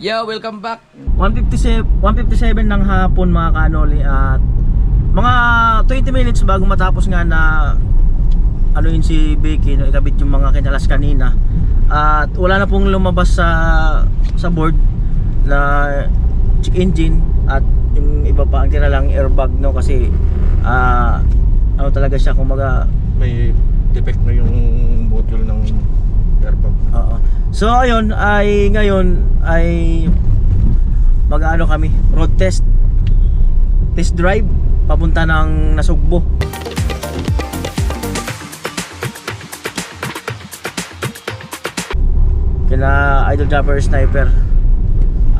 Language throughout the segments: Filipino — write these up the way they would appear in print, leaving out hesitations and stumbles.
Yo, welcome back. 1:57 ng hapon mga kanoli, at mga 20 minutes bago matapos nga na ano yun si Becky, no, ikabit yung mga kinalas kanina, at wala na pong lumabas sa board na check engine, at yung iba pa ang tira lang airbag, no, kasi ano talaga siya, kumaga May defect na yung module ng airbag. oo. So ayun, ngayon ay mag-ano kami, road test drive papunta ng Nasugbo. Kina Idol Jumper Sniper,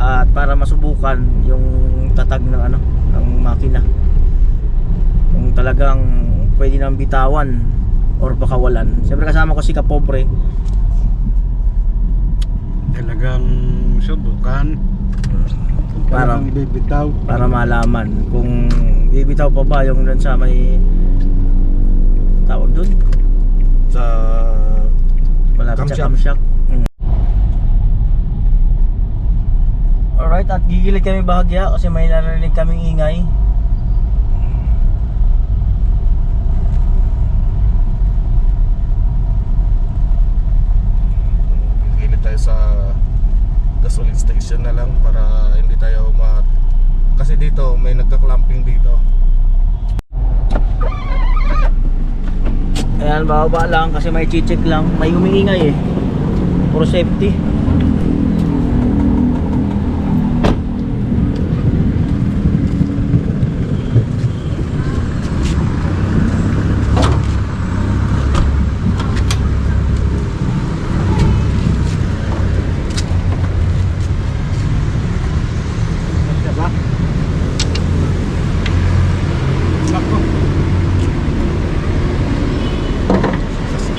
at para masubukan yung tatag ng ng makina, kung talagang pwede nang bitawan or pakawalan. Siyempre kasama ko si Kapobre. Talagang subukan Para bibitaw. para malaman kung bibitaw pa ba yung dun sa may tawag dun Sa malapit sa camshaft. camshaft. Alright, at gigilid kami bahagya kasi may narinig kaming ingay. gilid tayo sa gasoline station na lang para hindi tayo kasi dito may nagka-clamping dito. Ayan, bababa lang kasi may chichik lang, may umiingay for safety.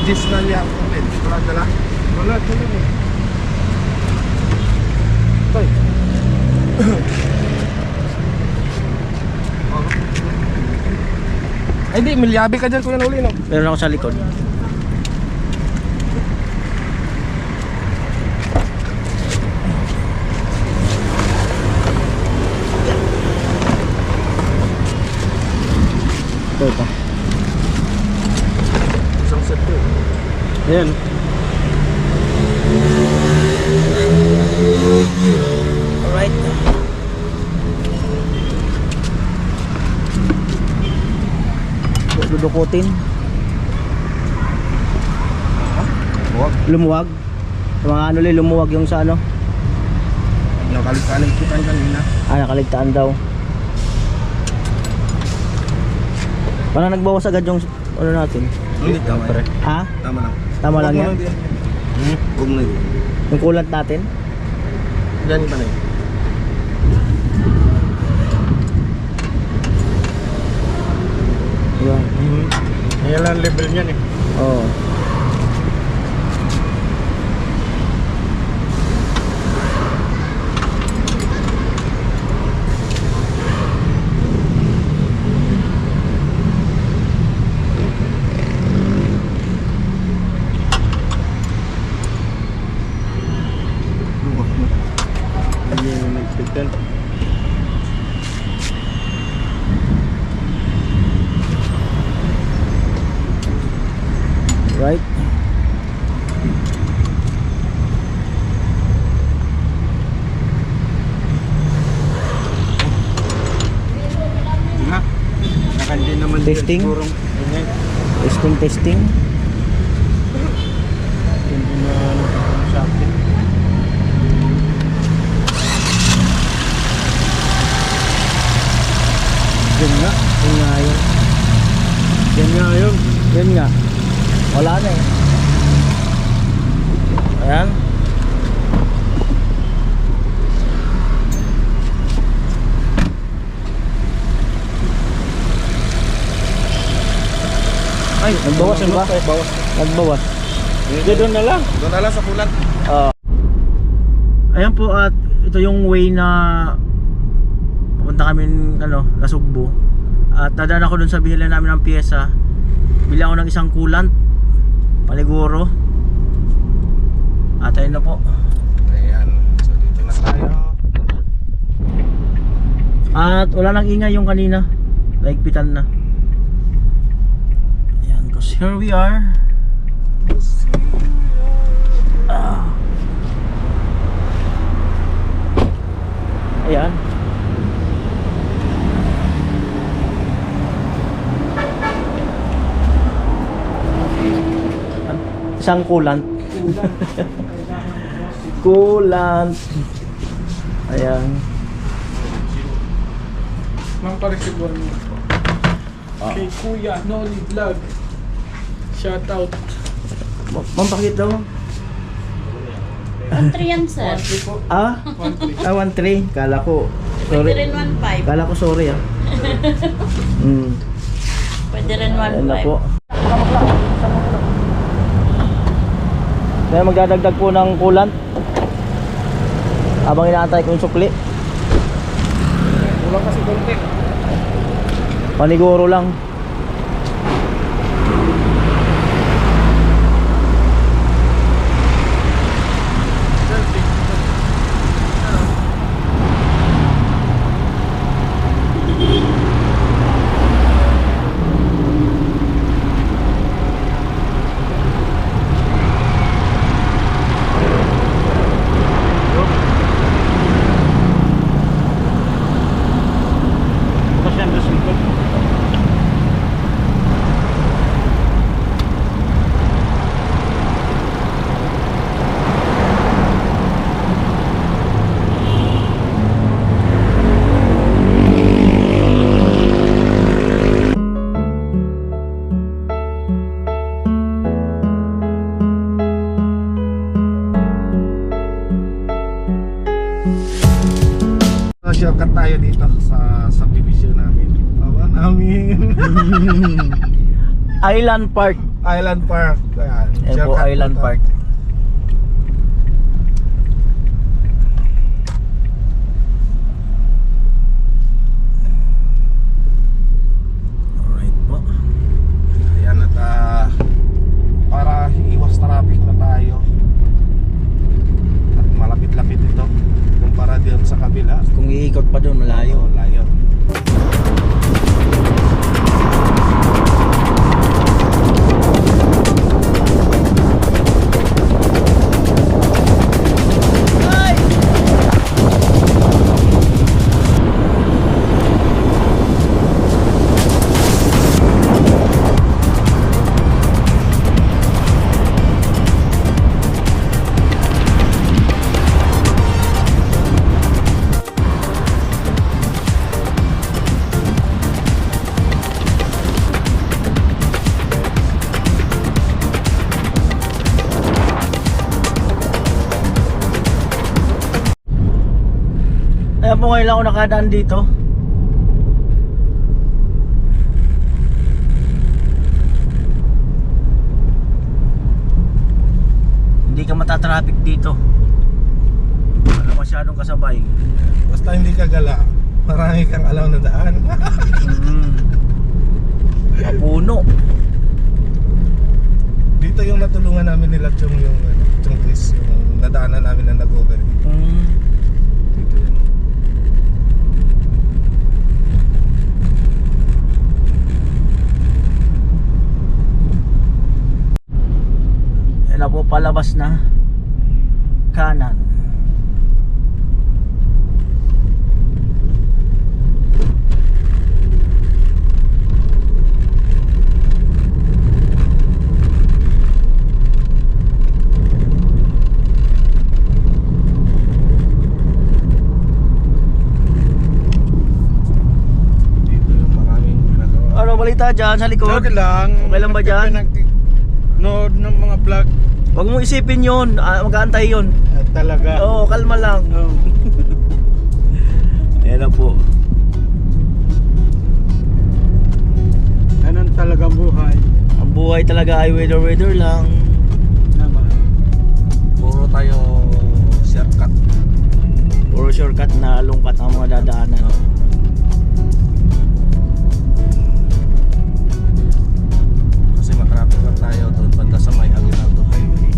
Dis na liya ako din. Wala dala. Wala dala eh. Toy. Ay di, milyabi ka dyan kuya na uli no? Meron ako sa likod. Ito pa. Isang set ko. Ayan. Alright. Dudukutin. Huwag. Lumuwag. Sa mga lumuwag yung sa Nakaligtanin kita kanina. nakaligtaan daw. Parang nagbawas agad yung natin. Hindi, tama yan. Ha? Tama lang. Tama lang yan. Huwag mo na yun. Yung kulant natin. Yan ba na yun? Yun. Ayan lang level niyan eh. Oo. Hindi yung nag-expectan. Right. Ha? Nakandi naman dyan Testing? sigurong. Ganyan. Testing. Hindi na sa akin. Yan nga. Yan nga yun. Yan nga yun. Yan nga. Wala na Ayan. Ay, Nagbawas ba? Bawas. Nagbawas. Hindi doon na lang. Doon na lang sa kulan. Ayan po, at ito yung way na pupunta kami Nasugbo. At dadaan ako dun sa bihilan namin ng pyesa. Bili ako ng isang coolant, paniguro. At ayun na po. Ayan. So dito na tayo. At wala nang ingay yung kanina. Naigpitan na. Ayan, cause here we are. Ayan. Isang coolant. Coolant. Ayan. Ma'am, pa-receive mo. Kay Kuya Noli Vlog. Shout out. Ma'am, pakit daw. 1-3 yan, sir. 1-3 po. Ah? 1-3. 1-3. Kala ko. Pwede rin Sorry. 1-5. Kala ko sorry ah. Pwede rin Ayan na 1-5. po. Kaya magdadagdag po ng coolant. Habang inaantay ko yung sukli. Kulang kasi konti. Paniguro lang. Bukas yan, dos likod. Shortcut tayo dito sa subdivision namin. Awa namin. Island Park. Island Park. Ayan, Ayan po, shortcut Island to. Park. Alright po. Ayan at para iwas traffic na tayo. At malapit-lapit ito. Kumpara diyan sa kabila. Kung iikot pa doon, malayo. Oo, layo. Ayan po, ngayon lang ako nakadaan dito. Hindi ka matatraffic dito. Wala masyadong kasabay. Basta hindi ka gala, marami kang alam na daan. Mapuno. Dito yung natulungan namin nila yung Chris, yung nadaanan namin na nag-overheat. Dito yun. Yan na po, palabas na. Kanan. Dito yung maraming ginagawa. Ano balita dyan sa likod? Okay lang. Okay lang ba dyan? Nood ng mga vlog. Huwag mo isipin yun, mag-aantay yun. Talaga. Oo, kalma lang. Oh. Yan na po. Ganun talagang buhay. Ang buhay talaga ay weather lang. Naman. Puro tayo shortcut. Puro shortcut na lungkat ang mga dadaanan. Kasi matraffic lang tayo doon banda sa may Aguinaldo Highway.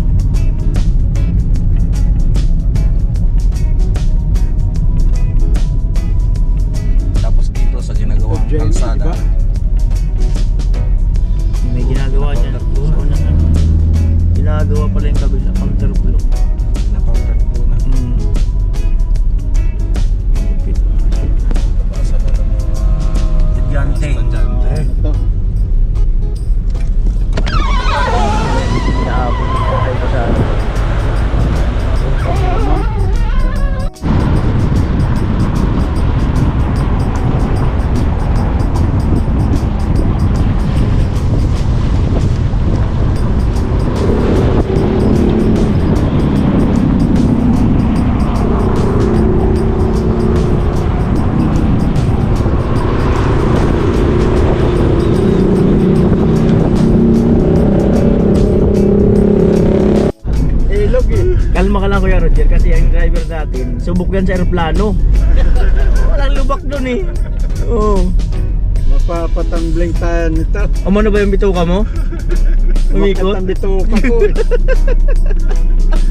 Kuya Roger, kasi ang driver natin, subok yan sa aeroplano. Walang lubak dun eh. Oo. Mapapatambling tayo nito. Amo na ba yung bituka mo? Umikot? Bakit ang bituka ko eh.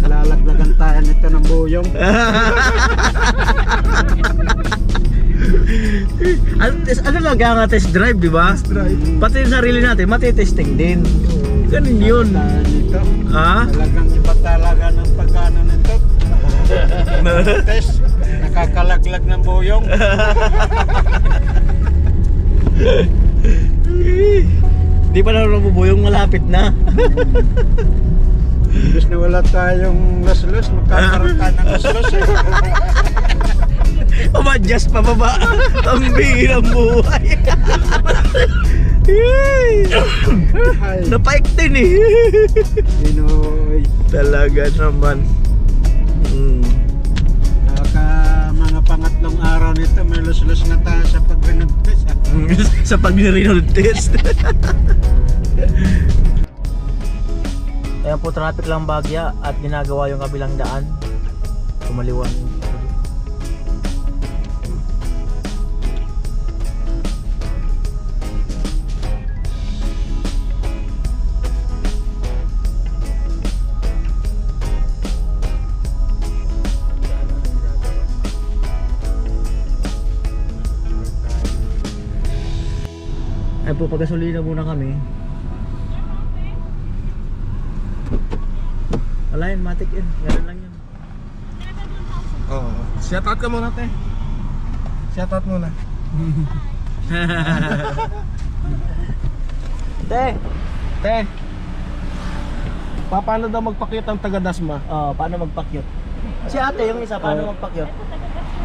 Lalaglagan tayo nito ng buyong. Ano lang kaya nga test drive, di ba? Pati yung sarili natin, matitesting din. Ganun yun. Tayo nito. Ha? Talagang iba talaga ng pagkano nito. Test, nakakalaglag ng buyong. Di pa naman bubuyong, malapit na. Imbis na wala tayong los-los, magkakaroon tayo ng los-los eh. Umadjust pa baba. Ang bihirang buhay. Ay, Napaiktin eh. Pinoy. Talaga naman. Kaka mga pangatlong araw nito, may los-los na tayo sa pag-renugtest. Sa pag-renal test. Ayan po, traffic lang Bagya at ginagawa yung kabilang daan. Kumaliwan. Ay po, pag-gasolina muna kami. Wala yun, matik yun. Ganun lang yun. Oo. Shoutout ka muna, te. Shoutout muna. Te! Te, paano daw magpakita ang taga-Dasma? Oh, paano magpakyot? Si ate, yung isa, paano magpakyot?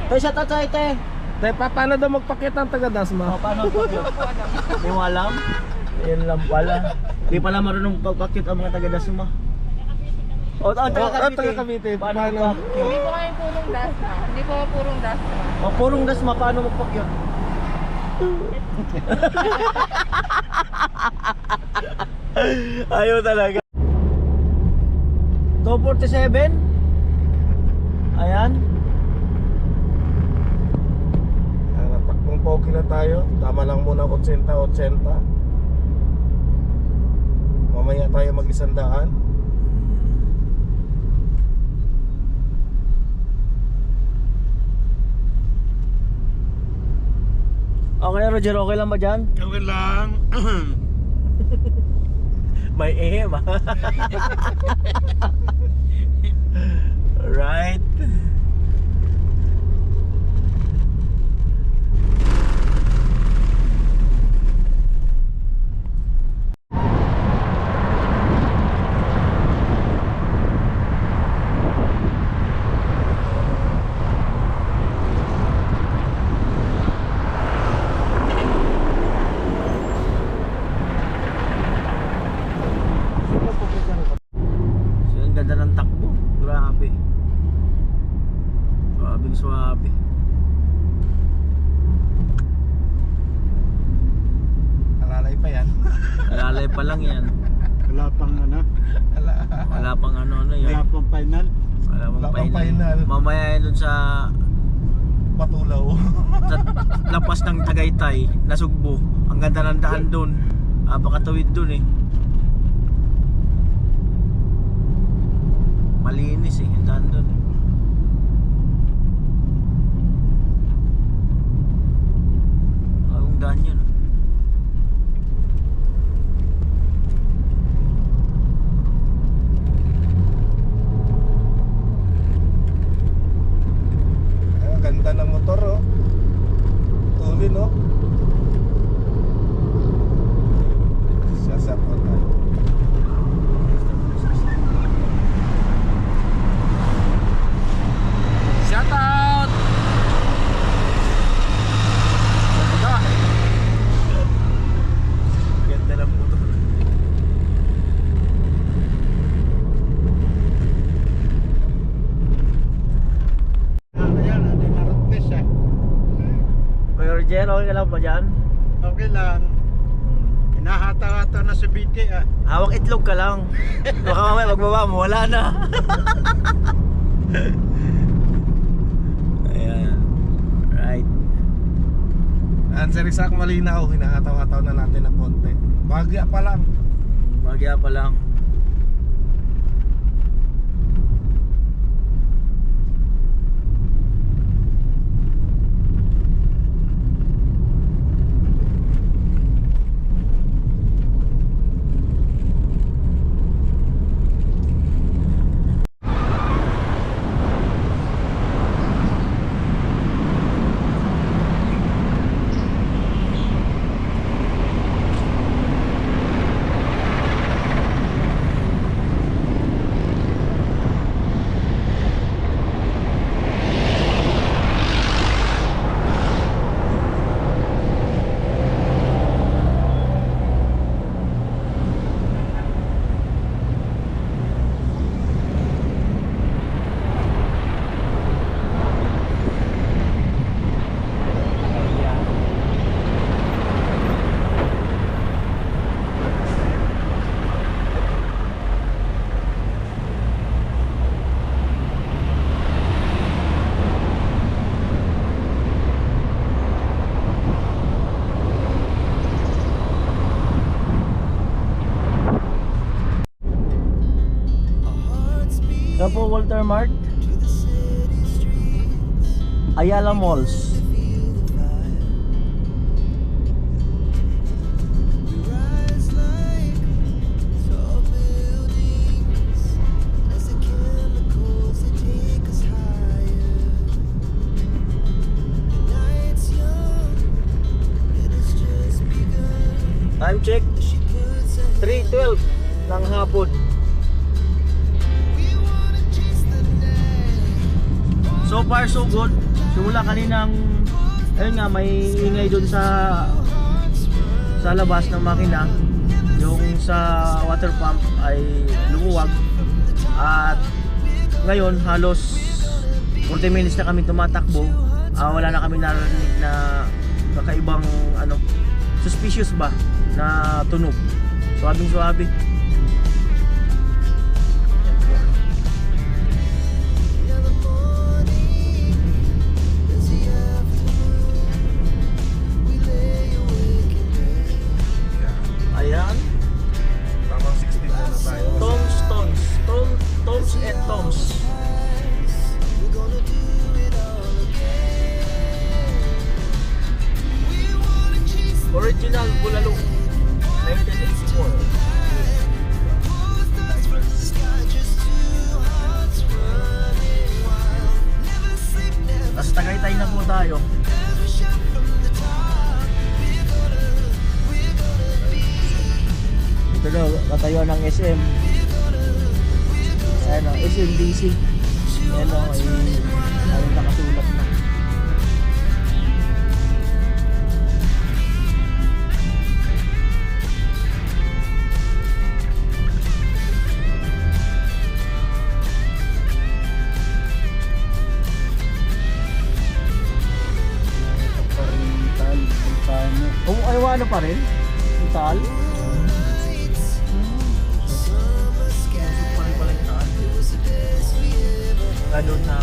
Te, sa tatay, te! Te, paano daw magpakita ang taga-Dasma? Oh, paano magpakyot? Hindi mo alam? Yan lang pala. Di pala marunong pagpakyot ang mga taga-Dasma. O, taga-Cavite. Paano magpakyot? Hindi po kayo purong dasma. Hindi po purong dasma. O, purong Dasma, paano magpakyot? Ayaw talaga. 247. Ayan. Takbong pogi na tayo. Tama lang muna 80. Mamaya tayo mag-100. Okay na Roger, okay lang ba dyan? Okay lang. May aim ah. Right. So, ang ganda ng takbo. Grabe. Grabing swabe. Alalay pa yan. Lalay pa lang yan. Wala pang ano, Wala pang ano yan. wala pang final. Wala Wala pang pang final. final. Mamaya yan dun sa Patulaw. lapas ng Tagaytay, Nasugbo. Ang ganda ng daan dun. Pakatawid dun eh. Malinis eh, ang daan dun eh. Anong daan yun? Ang ganda ng motor, oh. Tulin, oh. Sasap ko tayo. Shout out! Ganda ng motor. Ayan, hindi na-roughtest eh. Kuya Roger, okay ka lang ba dyan? Okay lang. Hinahataw-hataw na sa BT ah. Hawak itlog ka lang. Baka mamaya magbaba mo, wala na. Ayan. Right. At Sir Isaac, malinaw, hinahataw-hataw na natin ng konti. Bagya pa lang. Bagya pa lang. Yan po Walter Mart, Ayala Malls. Time check 3:12 ng hapon. So far so good. Simula kaninang ayun nga, may ingay dun sa labas ng makina. Yung sa water pump ay lumuwag. At ngayon halos 40 minutes na kami tumatakbo. Wala na kami narinig na kakaibang ano, suspicious ba na tunog. Suwabing-suwabe. Ayan. Tamang 16 na tayo. Toms and Toms. Original Bulalo 1984. Tapos Tagaytay na po tayo. Ito daw, katayuan ng SM. Ayan o, SMDC. Ayan o, ay nakasulat na. Parental, Montano. Ay, ano pa rin? Total? Ganun na.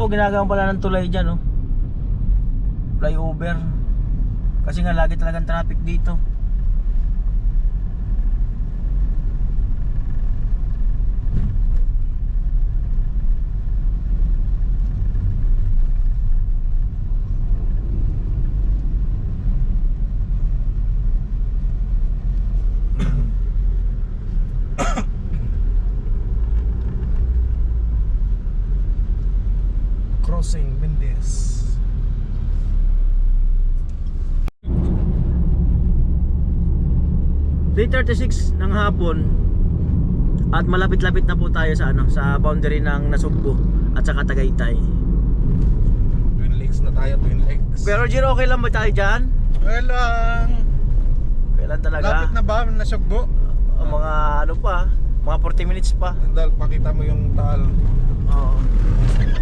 po, ginagawa pala ng tulay dyan, oh. Flyover. Kasi nga lagi talagang traffic dito. Crossing Mendes. .36 ng hapon at malapit-lapit na po tayo sa sa boundary ng Nasugbo at saka Tagaytay. Twin Lakes na tayo, Twin Lakes. Pero Jiro, okay lang ba tayo dyan? Well, Kailan talaga? lapit na ba nasugbo? Mga ano pa, mga 40 minutes pa. Dahil pakita mo yung Taal. Oo.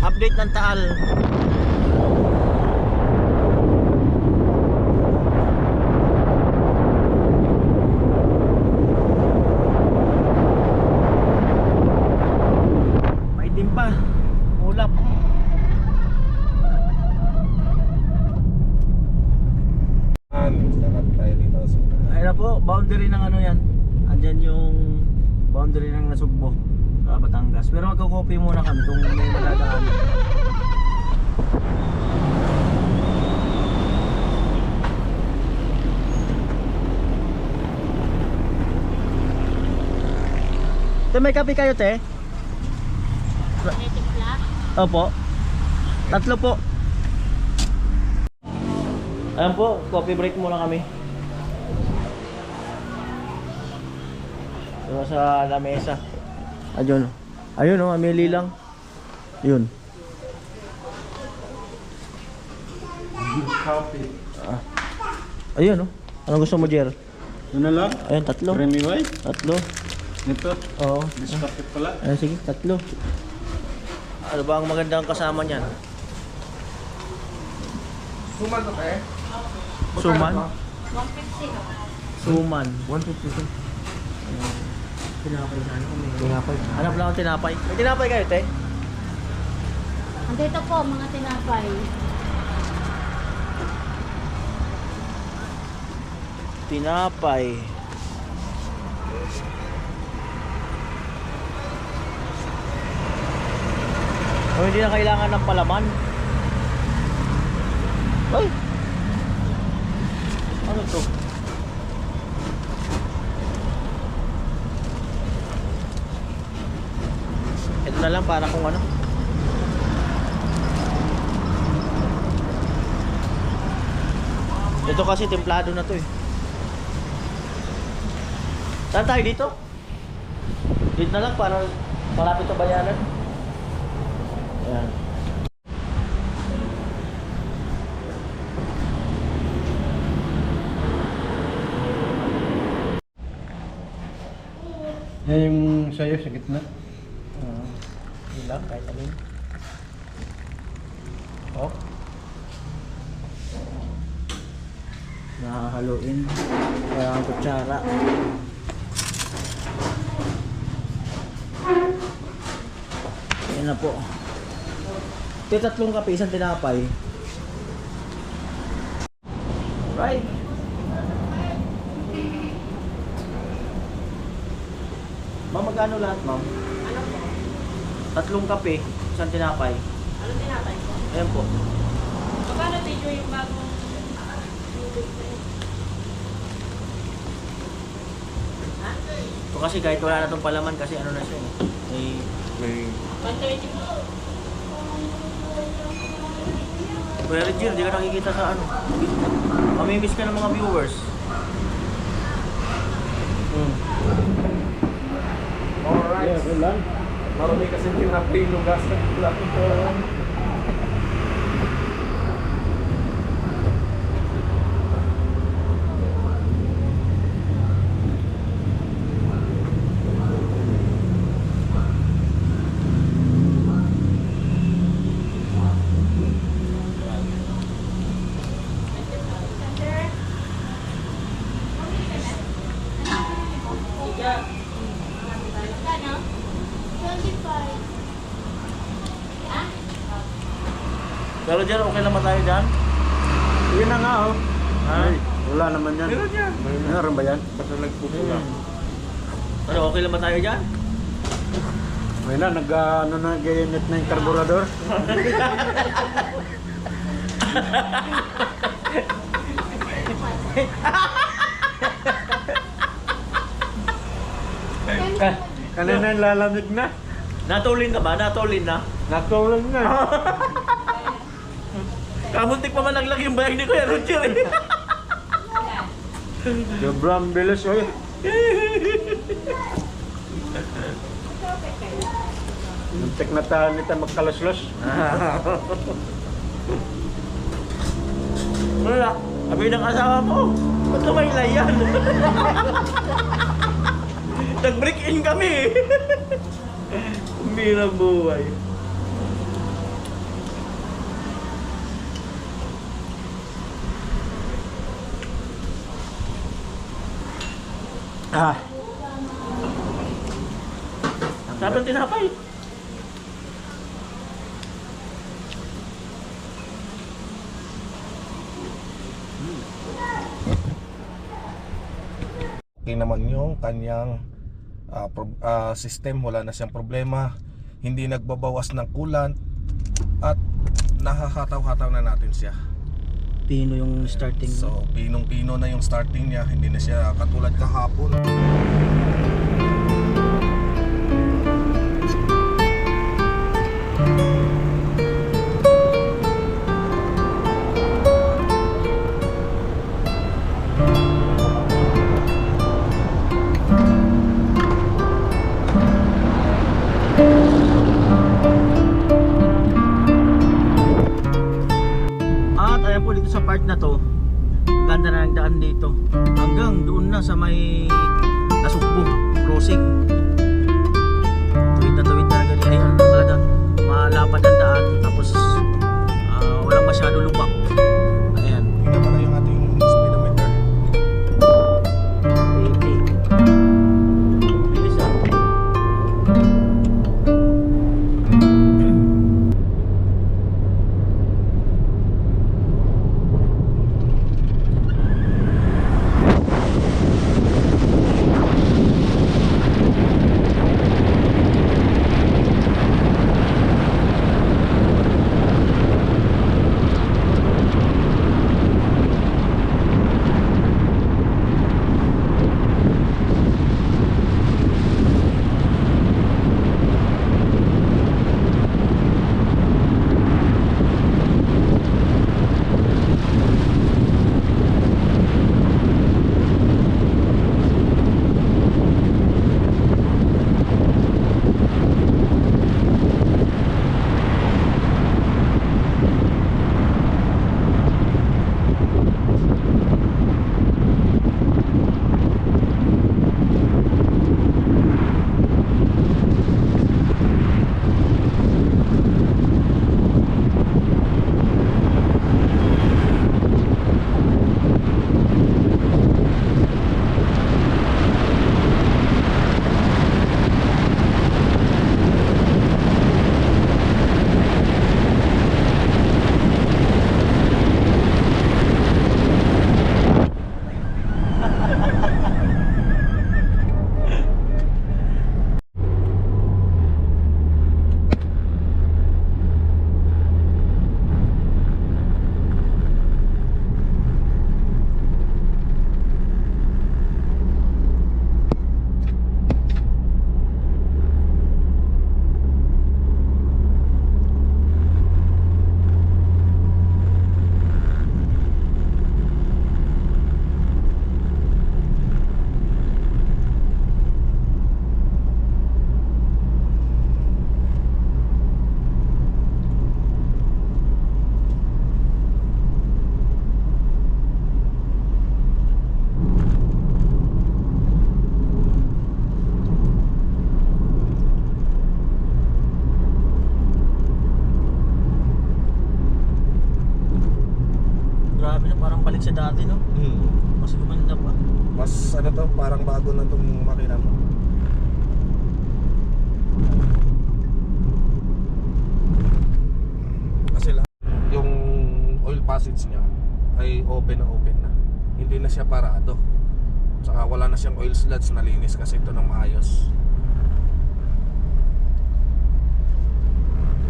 Update ng Taal. May din pa. Ulap. Dapat tayo dito sa Ayun na po, boundary ng ano yan. Andyan yung boundary ng Nasugbo sa Batangas. Pero magkakopy muna kami kung may madadaan. Te, may kape kayo, te? Opo. 3 po. Ayan po, coffee break muna kami. Dito sa lamesa. Ayun. Ayun oh, amili lang. Yun. Coffee. Ayun oh. Ano gusto mo, Jer? Ano lang? Ayun, 3. Creamy white? 3. Ito? Oo. Biscotti pala. Ayun, sige, 3. Ano ba ang magandang kasama niyan? Suman to, eh? Suman? 150. Suman. 150. Tinapay sana kung may tinapay. Hanap lang ang tinapay. May tinapay kayo, te? Andito po, mga tinapay. Tinapay. O hindi na kailangan ng palaman. Ay! Ano to? Ito na lang para kung ano. Ito kasi templado na to eh. Saan tayo dito? Dito na lang para malapit sa bayanan. Ayan. Yan yung sayo sa gitna. Yun lang, kahit alin. Oh. Nakahaluin. Kaya ang kutsara. Yan na po. Ito 3 kape, isang tinapay. Right. Ma'am, magkano lahat, ma'am? Ano po? 3 kape, isang tinapay. Ano tinapay po? Ayan po. Magkano video yung bagong Ito kasi kahit wala na itong palaman kasi ano na siya eh. May 120 po. Kuya Regil, di ka nakikita sa ano. Mamimiss ka ng mga viewers. alright. Yeah, okay lang. Marami kasi tinapay lugas na lang ito. Magkano? 25. Ha? Roger, okay naman tayo dyan? Yun na nga oh. Ha? Ay, wala naman yan. Meron yan. Meron ba yan? Basta nagpupula. Ano, okay naman tayo dyan? May na, ano na, gayanit na yung karburador. Kanina yung lalamig na. Natulin ka ba? Natulin na? Natulog na. Kamuntik pa man naglag yung bayag ni Kuya Roger eh. Sobrang bilis oh. Muntik na tayo nito magkalaslos. Wala. Sabi ng asawa mo, ba't lumaylay yan? Nag-break in kami eh. Birang buhay. Ah, Sabi ng tinapay. Okay naman yung kanyang system, wala na siyang problema, hindi nagbabawas ng coolant at nakakataw-hataw na natin siya. Pino yung starting. So pinong-pino na yung starting niya, hindi na siya katulad kahapon. At ayan po dito sa part na to, ganda na ng daan dito. Hanggang doon na sa may Nasugbo crossing. Tuwid na ganyan. Ayun talaga, malapad ang daan. Tapos walang masyado lubak. Ayan. Tingnan mo na yung ating speedometer. 80. Bilis ah. Grabe na, parang balik sa dati, no? Mas gumanda pa. Mas ano to, parang bago na itong makina mo. Kasi yung oil passage niya ay open na. Hindi na siya parado. Saka wala na siyang oil sludge, nalinis kasi ito ng maayos.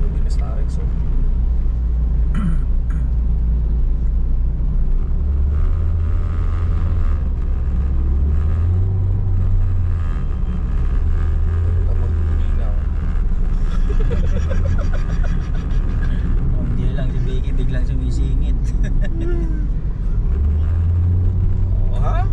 Nilinis na rin, so ito magbinaw. Hindi lang si Becky, biglang sumisingit. Oh, ha?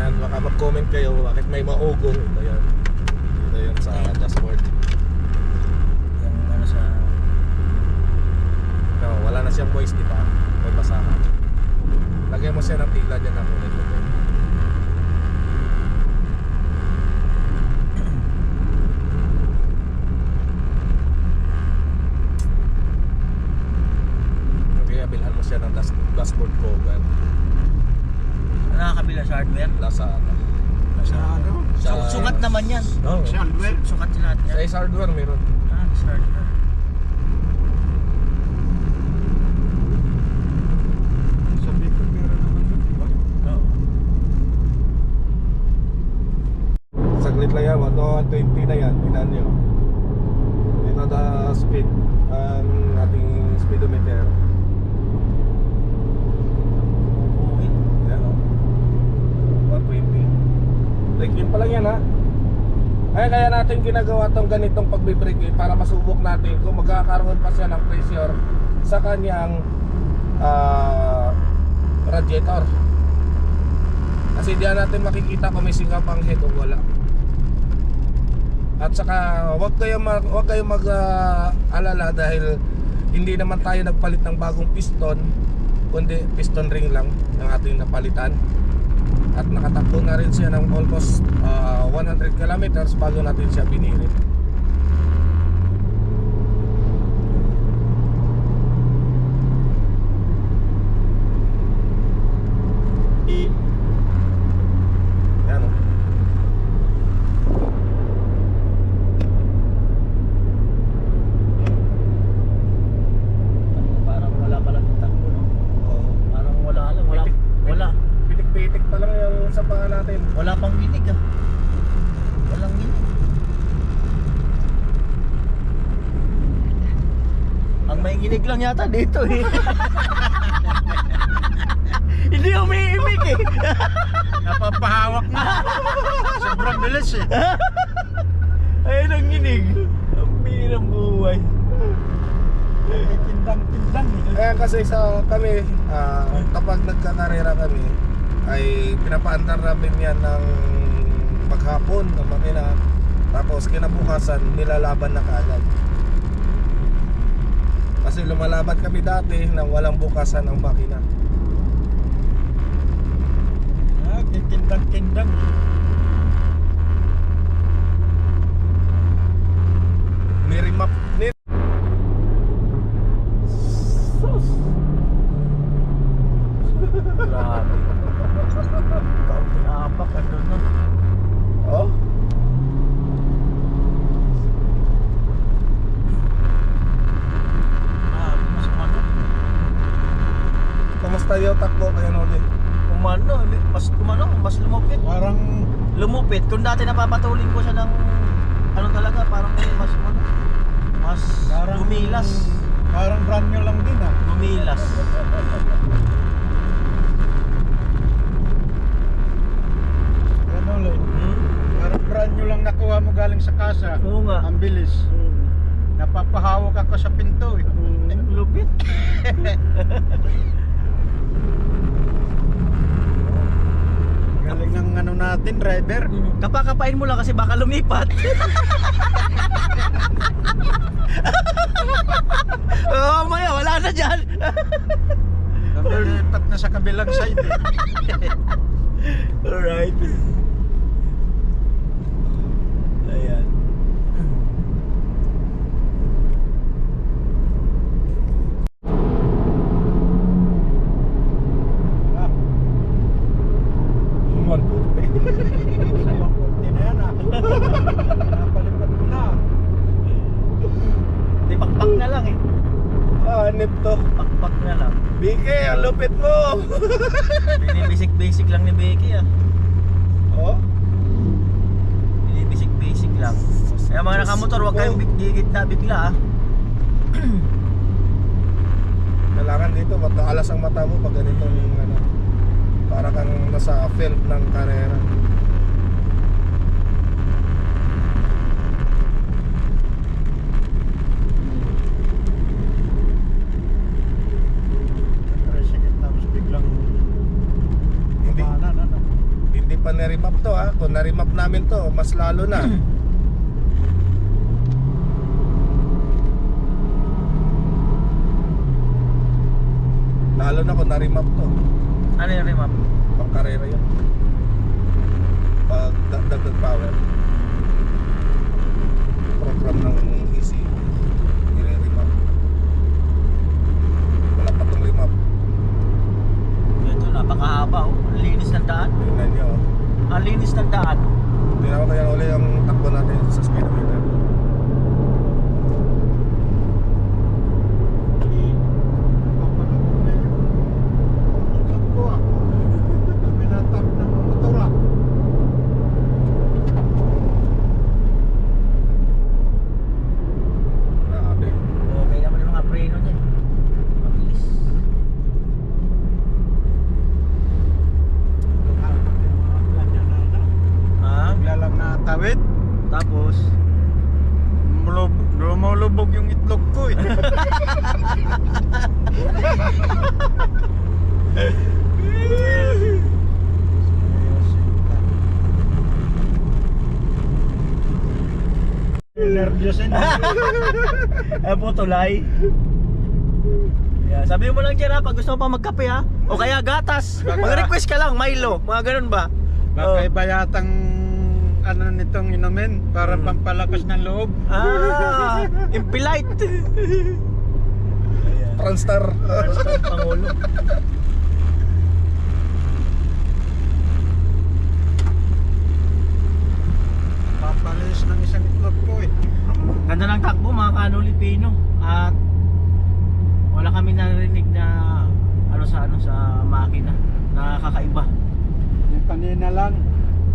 And baka mag-comment kayo bakit may maugong. Ito yan sa dashboard. Yung ano sa... No, wala na siyang voice, di ba? May basahan. Lagyan mo siya ng tila dyan ako nito. Kaya bilhan mo siya ng dashboard cover. Nakakabila sa hardware. Lazada. Sa ano? Sukat naman yan. Oh, Sa hardware. Sukat sa lahat sa yan. Ace Hardware meron. Sa hardware. Sabi ko meron naman doon, di ba? Oo. Saglit lang yan, 120 na yan, tingnan nyo. Ito the speed, ang ating speedometer. Yan o, 120. Brake in pa lang yan ha. Ay, kaya natin ginagawa tong ganitong pagbe-brake in para masubok natin kung magkakaroon pa siya ng pressure sa kanyang radiator. Kasi diyan natin makikita kung may singap ang head o wala. At saka wag kayong mag-alala dahil hindi naman tayo nagpalit ng bagong piston, kundi piston ring lang ang ating napalitan. At nakatakbo na rin siya ng almost 100 kilometers bago natin siya binirit. Yan o. Parang wala palang takbo, no? Parang wala lang. Wala. Pitik-pitik pa lang yung sapahan natin. Wala pang ginig ah. Walang ginig. Ang may ginig lang yata dito eh. Hindi umiimik eh. Napapahawak na. Sobrang bilis eh. Ayun ang ginig. Ang birang buhay. Tindang-tindang eh. Kaya kasi sa kami, kapag nagkakarera kami, ay pinapaandar namin yan ng maghapon ng makina. Tapos kinabukasan, nilalaban na kaagad. Kasi lumalaban kami dati nang walang bukasan ng makina. Tindang-tindang. Nirimap Grabe. Kaunting apak ano no. Oh? Mas umano. Kamusta yung takbo kayo Noli? Mas lumupit. Parang Lumupit. Kung dati napapatulin ko siya ng ano talaga, parang mas gumilas. Parang brand new lang din ah. Gumilas. Ano lang. Parang brand new lang nakuha mo galing sa kasa. Oo nga. Ang bilis. Napapahawak ako sa pinto eh. Lupit. Galing ng ano natin, driver. Kapakapain mo lang kasi baka lumipat. Oo, maya, wala na dyan. Nabilipat na sa kabilang side eh. Alright. Ayan. Sa bangkunti na yan ah. Napalipat ko na. Di pakpak na lang eh. Hanip to. Pakpak na lang. Bike, ang lupit mo. Basic lang ni Becky ah. Oh. Basic lang. Kaya mga nakamotor, huwag kayong gigit na bigla ah. Kailangan dito, alas ang mata mo pag ganitong ano, para kang nasa field ng karera. Tricycle tapos biglang Hindi, kumanan ano. hindi pa na-remap to ha. Kung na-remap namin to, mas lalo na. Lalo na kung na-remap to. Ano yung remap? Pang karera yun. Pag dagdag power. Program ng easy. Nire-remap. Wala pa itong remap. Ito, napakahaba oh. Ang linis ng daan. Tingnan nyo. Ang linis ng daan. Tingnan ko kaya uli yung takbo natin sa speedometer. Papalabog na yung utak ko ah. Pinatap ng motor ah. Grabe. Okay naman yung mga preno niya. Mabilis. Naghahanap yung mga ganyan na ano. Ha? Bigla lang natawid. Tapos, Lumulubog yung itlog ko eh. Nervyos yun. eh po tulay. Yeah, sabi mo lang dyan ha, pag gusto mo pa magkape ha. O kaya gatas. Mag-request ka lang, Milo. Mga ganun ba? Baka iba yatang ano nitong inumin para pampalakas ng loob. Ah, impolite. Transtar. Pangulo. Pampalis ng isang itlog ko eh. Ganda ng takbo mga kanoli Pino. At wala kami narinig na ano sa makina na kakaiba. Yung kanina lang.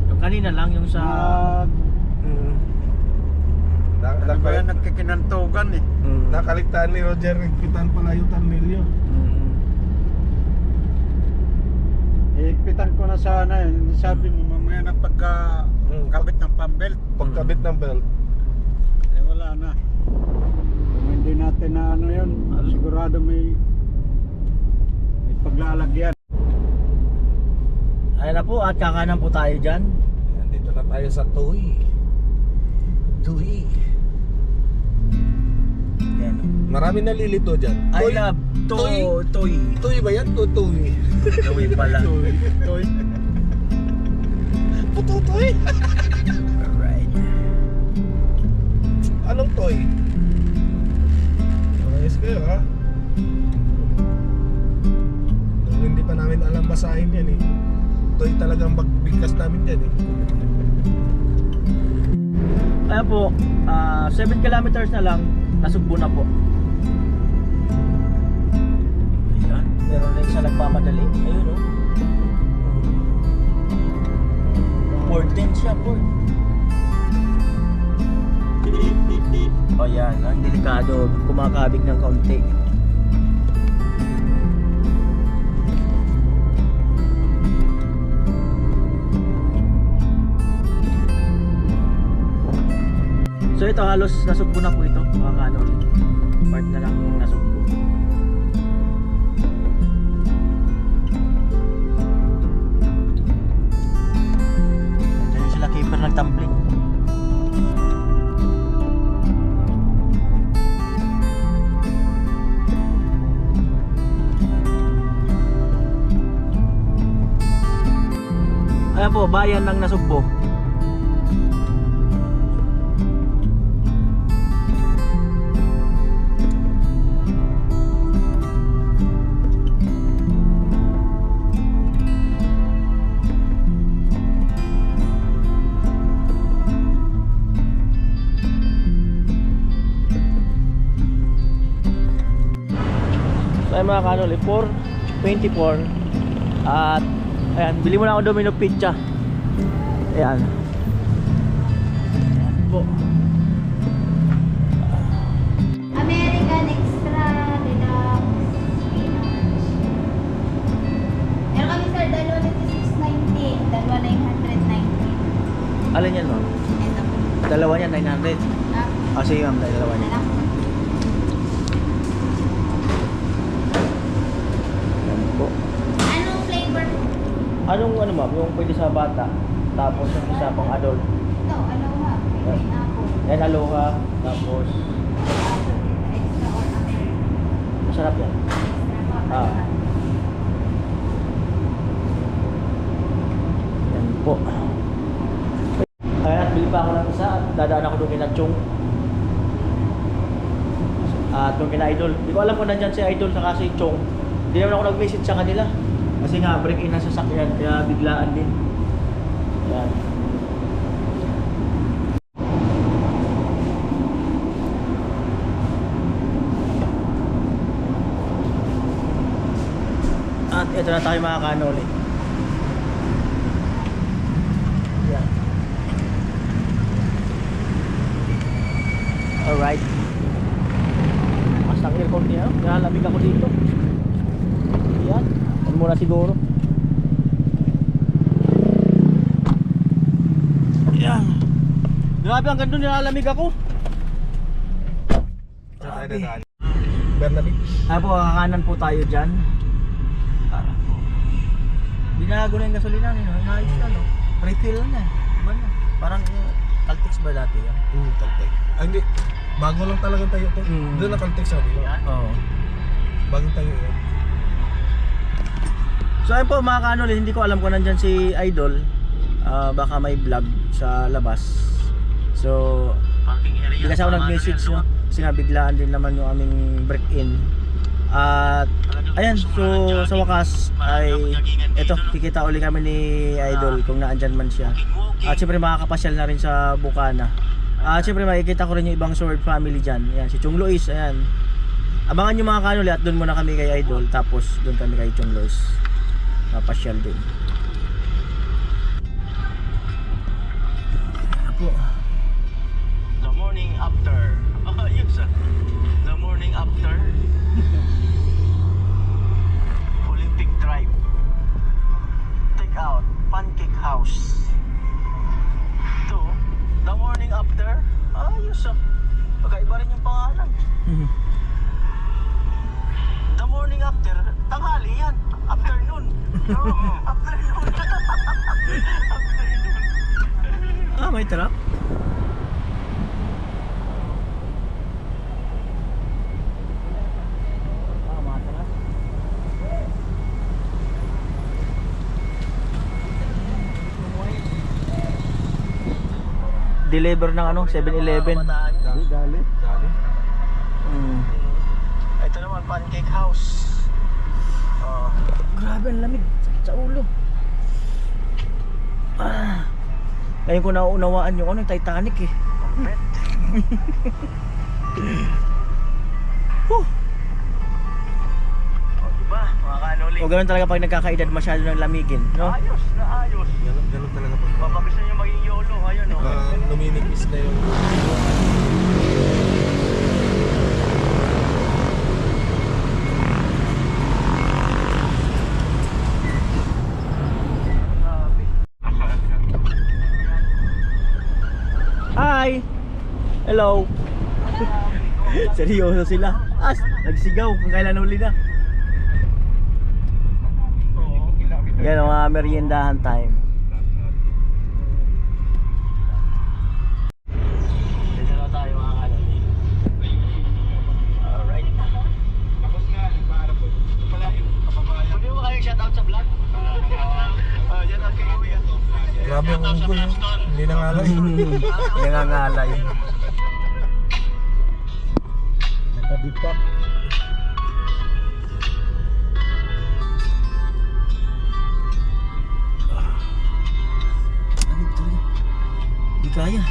Yung kanina lang yung sa Ano ba yan nagkikinantugan eh. Nakaligtaan ni Roger Higpitan pala yung tornilyo. Iikpitan ko na sana yun. Sabi mo mamaya na pagka kabit ng pambelt. Pagkabit ng belt. Eh wala na. Kung hindi natin na ano yun, sigurado may paglalagyan. Ayun na po at kakanan po tayo dyan. Dito na tayo sa Tuy. Yan. Marami nalilito dyan. I love Toy. Tuy ba yan? Tuy. Toy pala. Toy. Pututoy. Alright. Anong toy? Ayos kayo ha? Nung hindi pa namin alam basahin yan eh. Toy talagang magbigkas namin dyan eh. Ayan po, 7 kilometers na lang, nasugbo na po. Ayan, meron na isa nagmamadali. Ayun o. Ford din siya, Ford. O yan, ang delikado, kumakabig ng kaunti. So ito halos nasugbo na po ito mga kanol. Part na lang yung nasugbo. Diyan sila keeper nagtumbling. Ayan po, bayan ng Nasugbo. mga kanol, 4.24. At ayan, bili mo na ako Domino Pizza. Ayan. Ayan po. American Extra Deluxe Spinach. Meron kami sir, dalawa nito 690, dalawa 990. Alin yan ma'am? Ito po. Dalawa niya 900. Ah, Sige ma'am, dalawa niya. anak. Ayan po. Anong flavor po? Anong ano ma'am, yung pwede sa bata, tapos yung isa pang adult. Ito, aloha. May pineapple. Yan aloha, tapos Extra or American. masarap yan. Extra po. Ah. Yan po. Ayan, bili pa ako ng isa at dadaan ako doon kina Chong. At doon kina Idol. Hindi ko alam kung nandyan si Idol saka si Chong. Hindi naman ako nag-message sa kanila. Kasi nga, break in ang sasakyan, kaya biglaan din. Yan. At ito na tayo mga kanoli. Yan. Alright. Mas ang aircon niya, nalamig ako dito. Yan. Ano muna siguro. Yan. Grabe, ang ganda nilalamig ako. Bernabe. Ay po, kakanan po tayo dyan. Binago na yung gasolina nyo, inaayos na no? Refill na, iba na. Parang Caltex ba dati yan? Caltex. Ah, hindi. Bago lang talaga tayo to. Doon na Caltex sabi ko. Oo. Bagong tayo yun. So ayun po mga kanol, hindi ko alam kung nandyan si Idol. Baka may vlog sa labas. So, hindi kasi ako nag-message no? Kasi nga biglaan din naman yung aming break-in. At ayan, so sa wakas ay eto, kikita uli kami ni Idol kung naandyan man siya. At syempre makakapasyal na rin sa Bukana. At syempre makikita ko rin yung ibang Sword family dyan. Ayan, si Chong Luis, ayan. Abangan nyo mga kanuli at doon muna kami kay Idol. Tapos doon kami kay Chong Luis. Papasyal din. Apo. The morning after. Yes, the morning after. Olympic Drive. Take out Pancake House. Ito, the morning after. Ayos ah. Pagkaiba rin yung pangalan. The morning after, tanghali yan. Afternoon. No, afternoon. Afternoon. May trap. Mga trap. Deliver ng ano, 7-Eleven. Dali. Dali. Ito naman, Pancake House. Grabe, ang lamig. Sakit sa ulo. Ngayon ko nauunawaan yung ano, yung Titanic eh. Diba, mga kanoli? O ganun talaga pag nagkakaedad masyado ng lamigin, no? Ayos na ayos. Ganun talaga pag Papagusto nyo maging YOLO. Ayun o. luminipis na yung Hi! Hello! Seryoso sila. Nagsigaw kung kailan uli na. Yan ang mga meriendahan time. Dito na tayo mga kanoli. Alright. Pwede mo kayong shoutout sa vlog? Shoutout kay Kuya. grabe ang unggoy. Hindi na nga lang. Nangangalay. Tabi pa. Di kaya.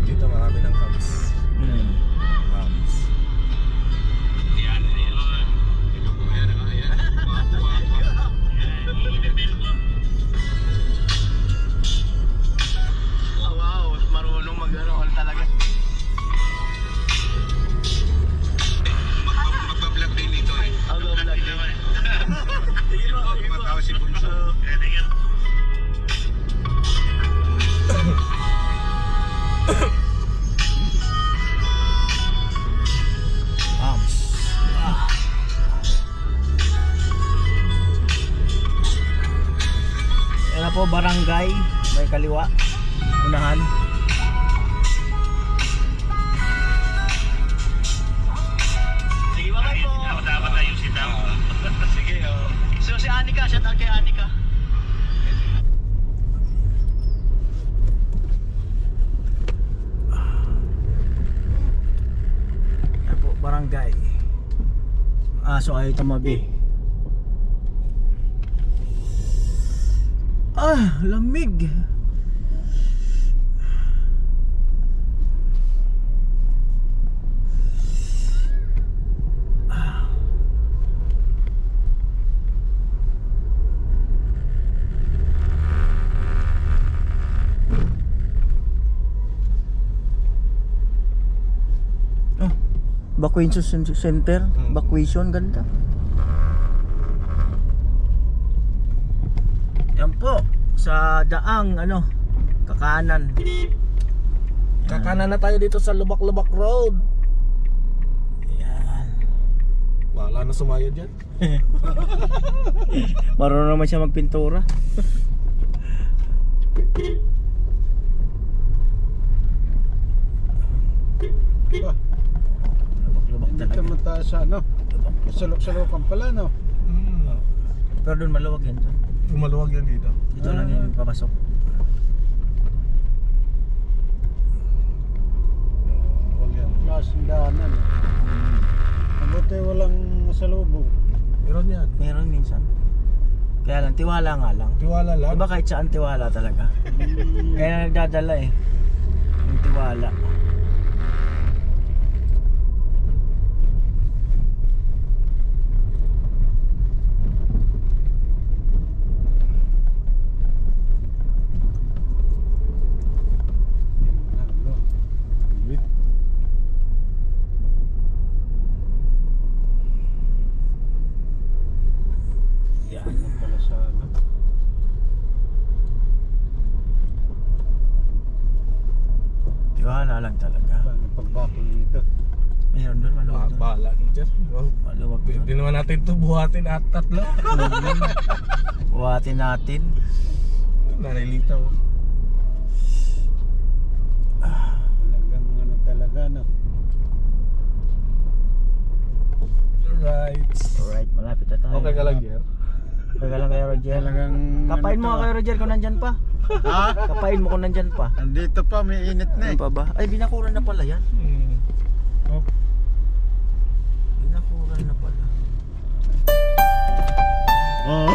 Dito marami ng po, barangay, may kaliwa, unahan. Sige, bye po. Dapat tayo si Tam. Sige, oh. So si Anika, shout out kay Anika. Yan po, barangay. So ayaw tumabi. Lamig. Evacuation center, evacuation, ganda. Yan po, sa daang kakanan. Kakanan na tayo dito sa Lubak-Lubak Road. Yan. Wala na sumayad yan. Marunong naman siya magpintura. Ba, Lubak-lubak hindi talaga. ka mataas sa Salok-salokan pala, no? Pero doon maluwag yan doon. Maluwag yan dito. Dito lang yung papasok. Maluwag yan. Klaseng daanan. Mabuti walang masalubong. Meron yan. Meron minsan. Kaya lang, tiwala nga lang. Tiwala lang. Diba kahit saan tiwala talaga? Kaya nagdadala eh. Yung tiwala. Yan. Pala sa Tiwala lang talaga. paano pagbakol dito. Meron doon maluwag doon. Bahala din dyan. Maluwag doon. Hindi naman natin ito buhatin at tatlo. Buhatin natin. Narilitaw. Talagang talaga, no? Alright. Alright, malapit na tayo. Okay ka lang, Jer? Okay ka lang kayo, Roger. Talagang Kapain mo nga kayo, Roger, kung nandyan pa. Ha? Kapain mo kung nandyan pa. Andito pa, may init na Ano eh. pa ba? Ay, binakuran na pala yan. Oh. Binakuran na pala. Oh.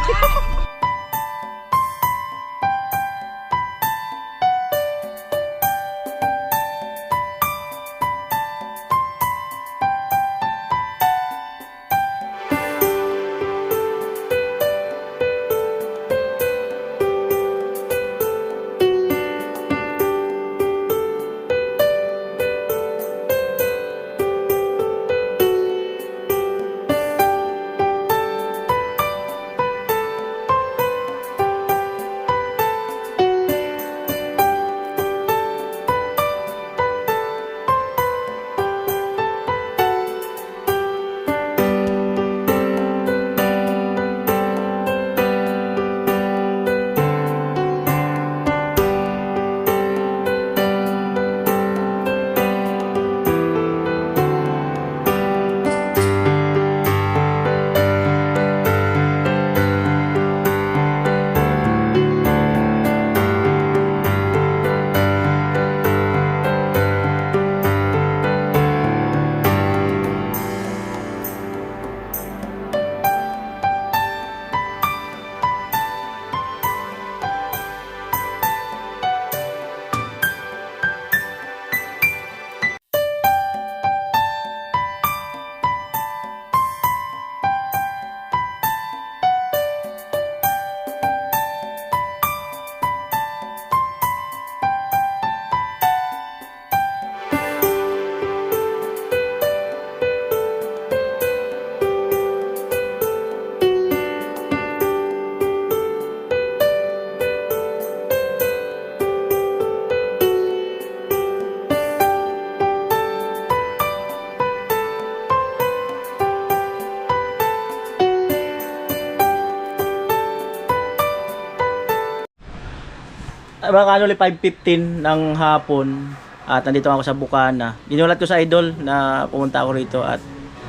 mga kanoli 5:15 ng hapon at nandito ako sa Bukana. Ginulat ko sa Idol na pumunta ako rito at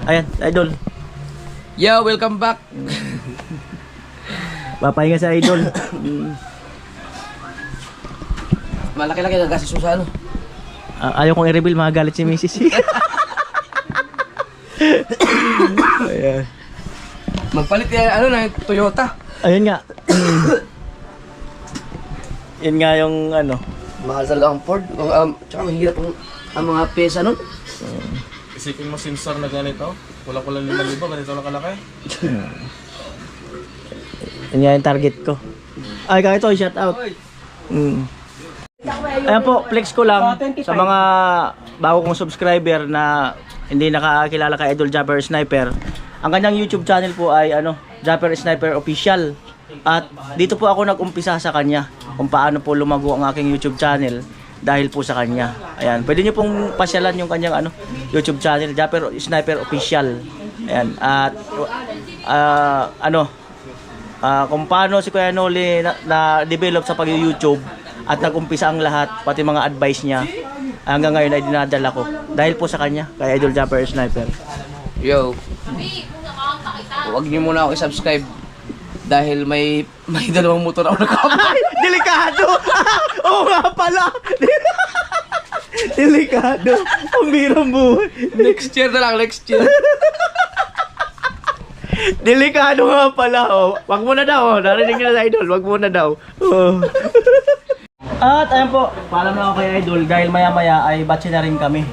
ayan, Idol. Yo, welcome back. Papahinga sa Idol. Malaki-laki na gasis mo sa ano. Ayaw kong i-reveal, magalit si Mrs. Ayan. Magpalit yan, ano na, Toyota. Ayun nga. Yun nga yung ano. Mahal sa lang Ford. Tsaka mahirap ang mga pesa nun. Isipin mo sensor na ganito. Kulang-kulang 5,000, ganito lang kalaki. Yun nga yung target ko. Ay, kaya ito, shout out. Ayan po, flex ko lang sa mga bago kong subscriber na hindi nakakilala kay Idol Japper Sniper. Ang kanyang YouTube channel po ay Japper Sniper Official. At dito po ako nag-umpisa sa kanya kung paano po lumago ang aking YouTube channel dahil po sa kanya. Ayan, pwede niyo pong pasyalan yung kanyang YouTube channel, Japper Sniper Official. Ayan, at kung paano si Kuya Noli na-develop sa pag-YouTube at nag-umpisa ang lahat, pati mga advice niya, hanggang ngayon ay dinadala ko dahil po sa kanya, kay Idol Japper Sniper. Yo. Huwag niyo muna ako i-subscribe dahil may dalawang motor ako nakapay. Delikado! Oo nga pala! Delikado! Ang birang buhay! Next year na lang, next year. Delikado nga pala, oh. Wag mo na daw, oh. Narinig nila sa Idol, wag mo na daw. Oh. At ayan po, paalam na ako kay Idol dahil maya-maya ay batch na rin kami.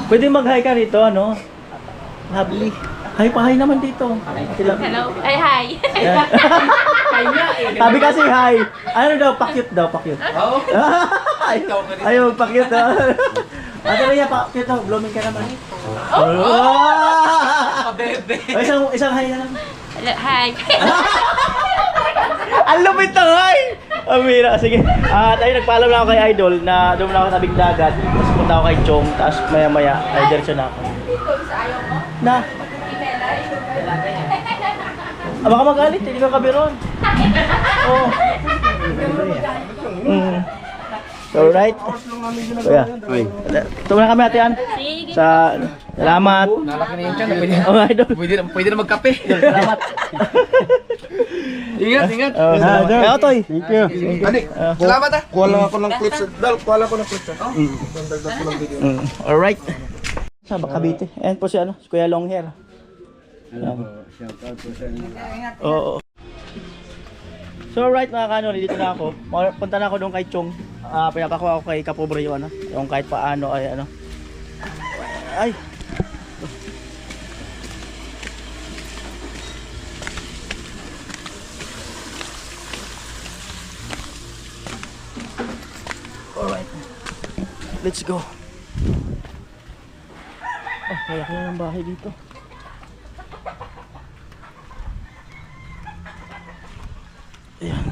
Pwede mag-hi ka rito, Lovely. Hi pa, hi naman dito. Hello. Ay, hi. Sabi kasi hi. Ano daw, pakyut daw, pakyut. Oo. Ayaw, pakyut daw. Ate Rhea, pakyut daw, blooming ka naman. Oh! Isang hi na lang. Hello, hi. Ang lupit ng hi! Amira, sige. At ayun, nagpaalam na ako kay Idol na doon na ako tabing dagat. Tapos punta ako kay Chong, tapos maya-maya ay diretso na ako. Na? Baka magalit, hindi ka kabiron. Oh. Alright. Kuya. Ito na kami, Ate Ann. Sa salamat. Nalaki na yung tiyan. Oh, Idol. Pwede na magkape. Salamat. Ingat. Kaya Toy. Thank you. Salamat ah. Kuha lang ako ng clips. Kuha lang ako ng clips. Dagdag ko ng video. Alright. Sa Cavite. Ayan po si si Kuya Long Hair. Shout out po sa inyo. Oo. So alright mga kanoli, dito na ako. Punta na ako doon kay Chong. Pinapakuha ako kay Kapobre yung yung kahit paano ay Ay. Alright. Let's go. Wala ka na ng bahay dito. Ayan.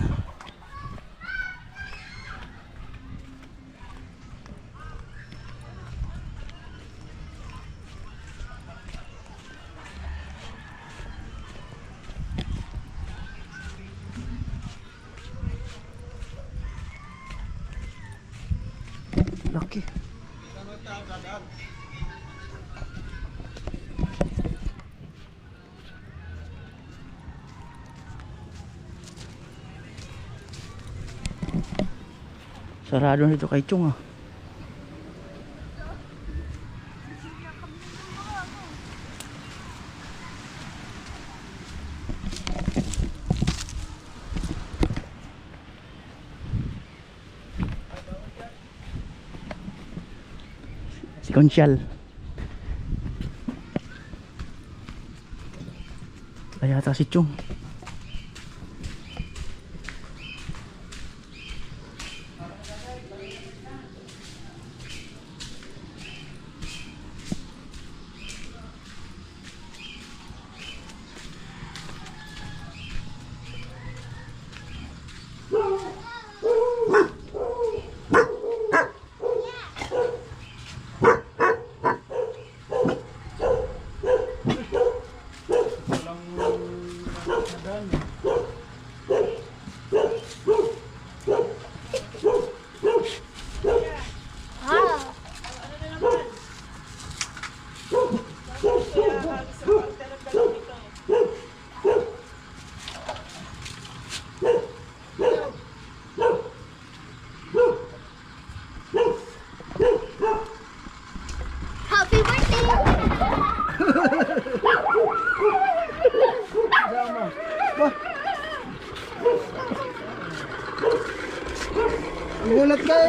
Laki. Sarado nito kay Chong Si Conchal. Ay ata si Chong.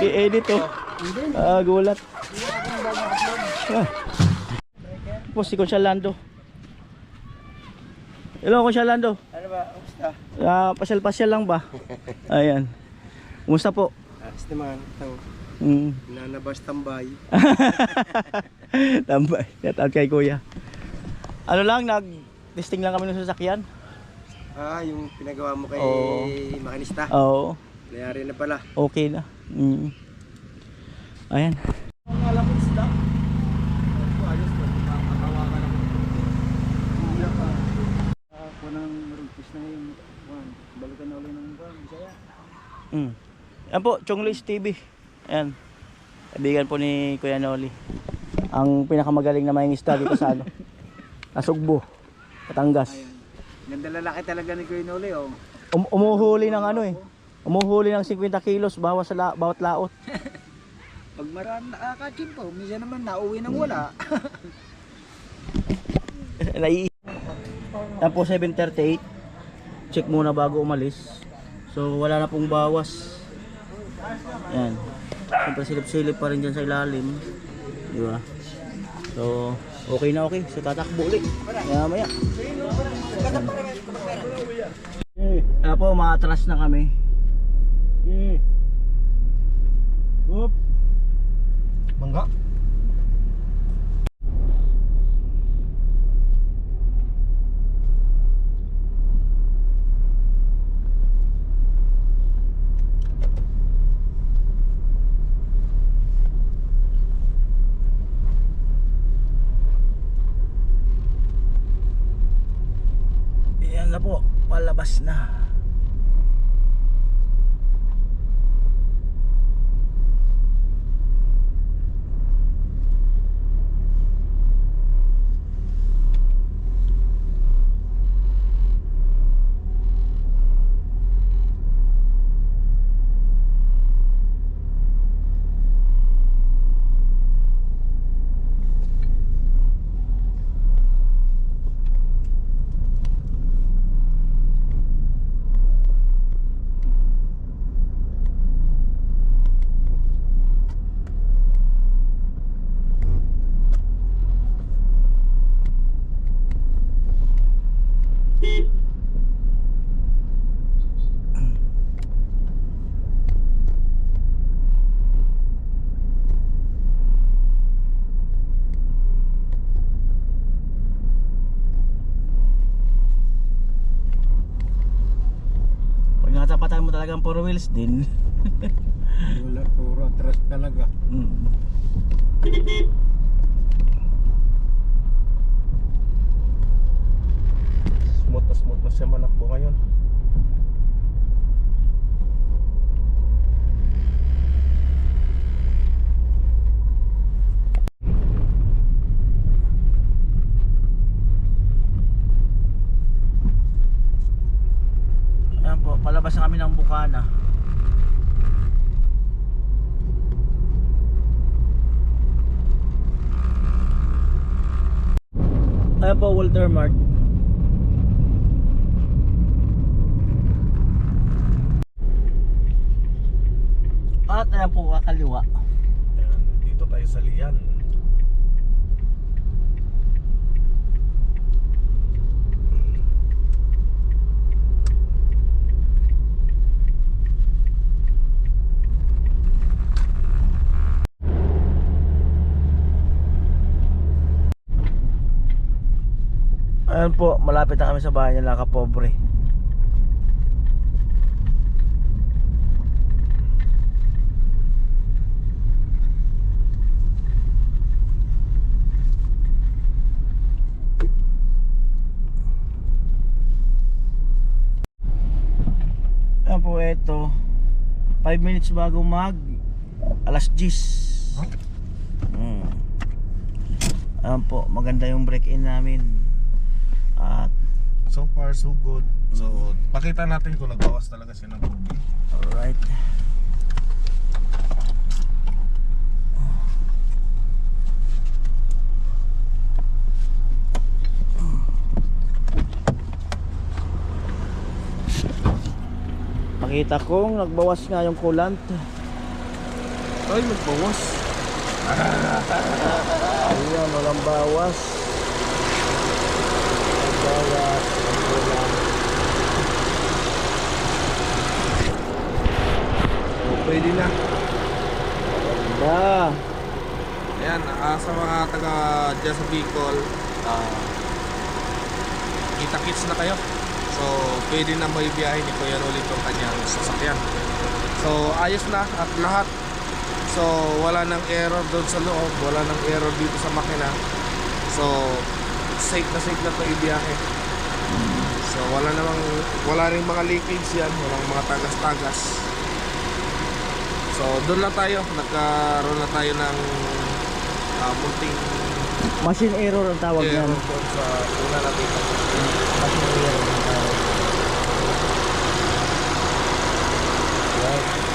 I-edit oh. Gulat. Po si Concha Lando. Hello Concha Lando. Ano ba? Kumusta? Pasyal-pasyal lang ba? Ayan. Kumusta po? Ayos naman. Ito. Nanabas tambay. Tambay. Shout out kay Kuya. Ano lang, nag-testing lang kami ng sasakyan. Yung pinagawa mo kay Oo. makinista. Oo. Nangyari na pala. Okay na. Ayan. Ako nang rugpis na ngayon. Balikan na ulit ng Bisaya. Ayan po, Chonglis TV. Ayan. Kaibigan po ni Kuya Noli. Ang pinakamagaling na mangista dito sa ano. Nasugbo. Batangas. Ganda lalaki talaga ni Kuya Noli, oh. Umuhuli ng ano eh. Umuhuli ng 50 kilos bawat laot. Pag marami nakakachimpo, minsan naman nauwi nang wala. Yan po 7:38. Check muna bago umalis. So wala na pong bawas. Yan. Siyempre silip-silip pa rin dyan sa ilalim. Di ba? So okay na okay. So tatakbo ulit. Maya. Ayan po, maatras na kami. Mangga. Ayan na po, palabas na. Pag nakatapatan mo talagang 4 wheels din. Wala, puro atras talaga. Smooth na siya manakbo ngayon. Ayan po, palabas na kami ng Bukana. Ayan po, Walter Mart. At ayan po, kakaliwa. Ayan, dito tayo sa Lian. Ayan po, malapit na kami sa bahay nila Kapobre. Ayan po, eto 5 minutes bago mag alas 10. Ayan po, maganda yung break-in namin. At So far so good. So pakita natin kung nagbawas talaga siya ng tubig. alright. Makita kong nagbawas nga yung coolant. Ay, magbawas. Ayan, walang bawas. Bawas. Pwede na. Ba. Ayan, sa mga taga dyan sa Bicol, kita-kits na kayo. So, pwede na may biyahe ni Kuya Rolly itong kanyang sasakyan. So, ayos na at lahat. So, wala nang error doon sa loob, wala nang error dito sa makina. So, safe na ito ibiyahe. So, wala ring mga leakage yan, walang mga tagas-tagas. So, doon lang tayo, nagkaroon na tayo ng munting Machine error ang tawag error yan. doon sa una natin. Machine error ang tawag. Right.